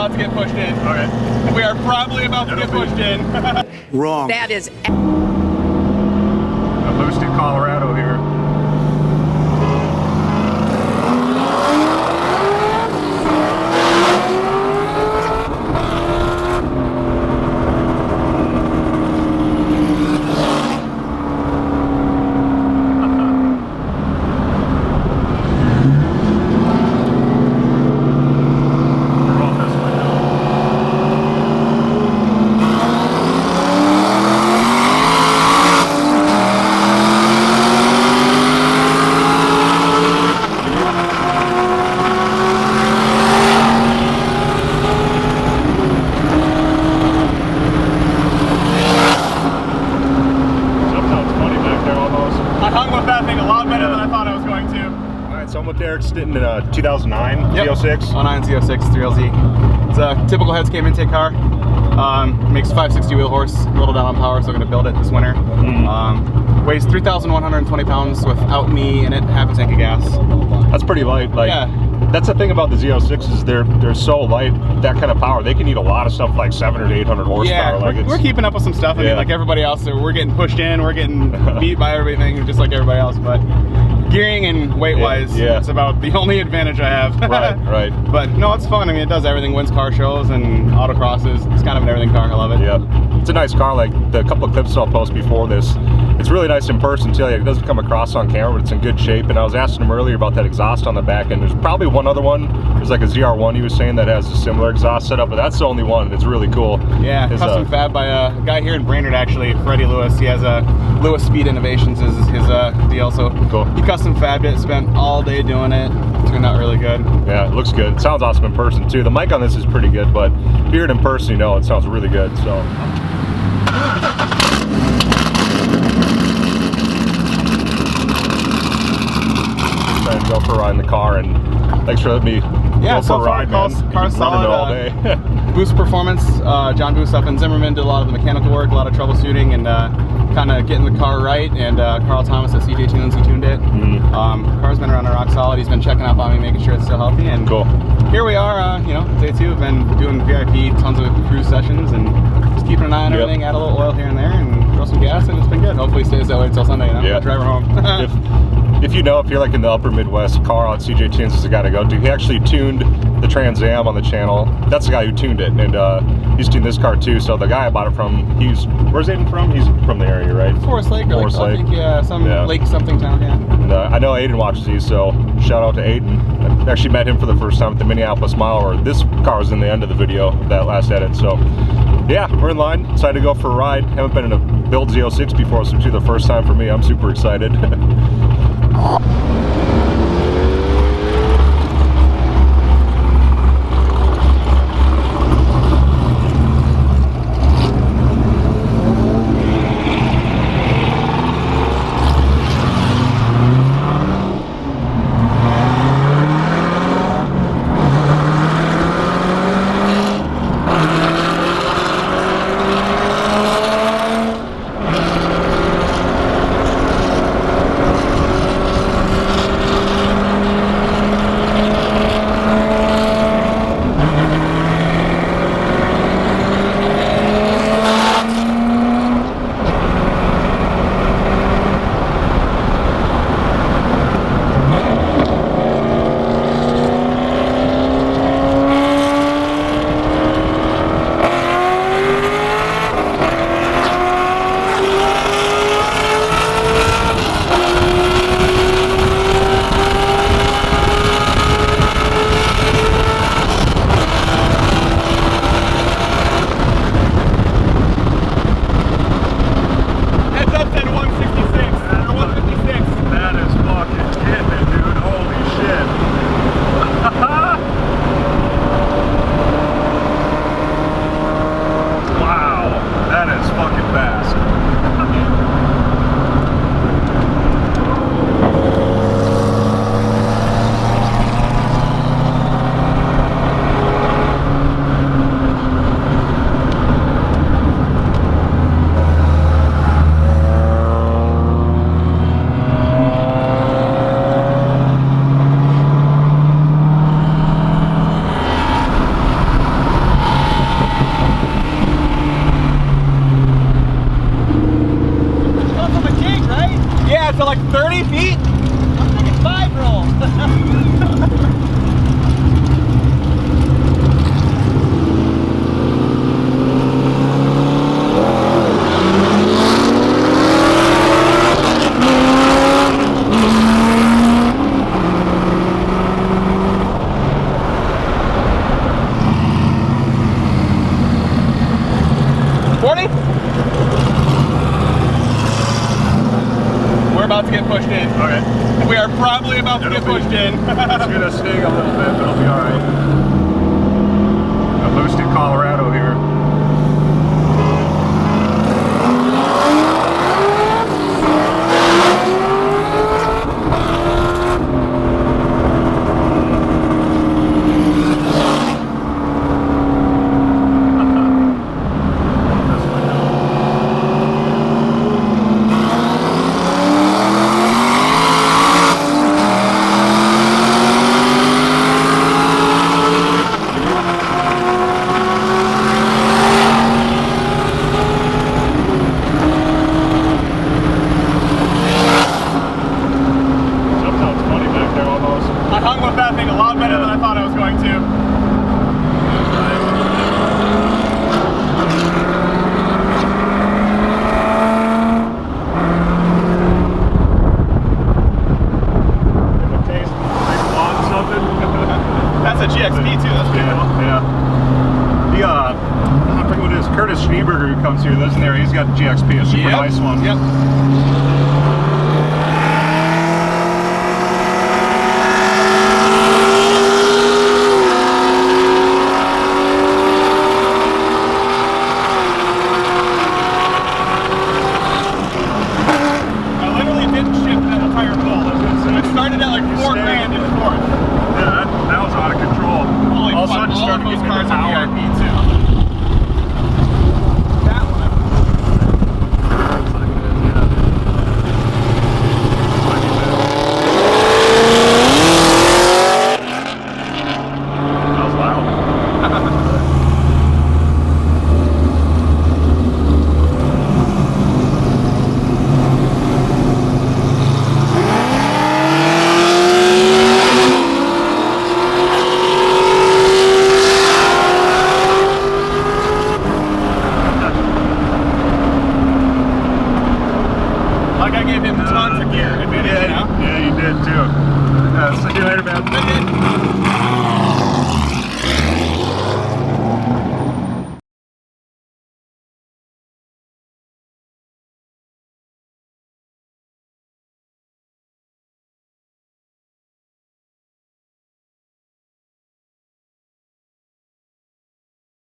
about to get pushed in. Okay. We are probably about to get pushed in. Wrong. That is A boosted Colorado here. In a 2009 Z06. 09 Z06 3LZ. It's a typical head cam intake car. Makes 560 wheel horse, a little down on power, so I'm going to build it this winter. Weighs 3,120 pounds without me in it, half a tank of gas. That's pretty light. Like, yeah. That's the thing about the Z06 is they're so light, that kind of power. They can eat a lot of stuff like 700 to 800 horsepower. Yeah, like we're keeping up with some stuff. I mean, like everybody else, so we're getting pushed in, we're getting beat by everything, just like everybody else. But gearing and weight-wise, it's about the only advantage I have. Right. But no, it's fun. I mean, it does everything. Wins car shows and autocrosses. It's kind of an everything car. I love it. Yeah, it's a nice car. Like the couple of clips I'll post before this, it's really nice in person too. Like, it doesn't come across on camera, but it's in good shape. And I was asking him earlier about that exhaust on the back end. There's probably one other one. There's like a ZR1 he was saying that has a similar exhaust setup, but that's the only one. It's really cool. Yeah, custom fab by a guy here in Brainerd, actually, Freddie Lewis. He has a Lewis Speed Innovations is his deal. So cool. He custom fabbed it, spent all day doing it. It turned out really good. Yeah, it looks good. It sounds awesome in person too. The mic on this is pretty good, but if you hear it in person, you know it sounds really good. So. Go for a ride in the car, and thanks for letting me go for a ride, man. Car's solid all day. Boost performance. John Boost up in Zimmerman did a lot of the mechanical work, a lot of troubleshooting, and kind of getting the car right. And Carl Thomas at CJ Tunes, he tuned it. Car's been around rock solid. He's been checking up on me, making sure it's still healthy. And cool. Here we are, you know, day 2. I've been doing VIP, tons of cruise sessions, and just keeping an eye on everything. Add a little oil here and there, and throw some gas, and it's been good. Hopefully, it stays that way until Sunday. You know? Yeah. Drive her home. If you know, if you're like in the upper Midwest, Carl at CJ Tunes is the guy to go to. He actually tuned the Trans Am on the channel. That's the guy who tuned it, and he's tuned this car too. So the guy I bought it from, where's Aiden from? He's from the area, right? Forest Lake, Forest Lake. I think, some lake something town, yeah. And I know Aiden watches these, so shout out to Aiden. I actually met him for the first time at the Minneapolis Mile, or this car was in the end of the video, that last edit. So yeah, we're in line, decided to go for a ride. Haven't been in a build Z06 before, so it's the first time for me. I'm super excited. engine. It's gonna sting a little bit, but it'll be alright. A boosted Colorado here. Comes here, lives in there. He's got GXP, a super nice one. Yep.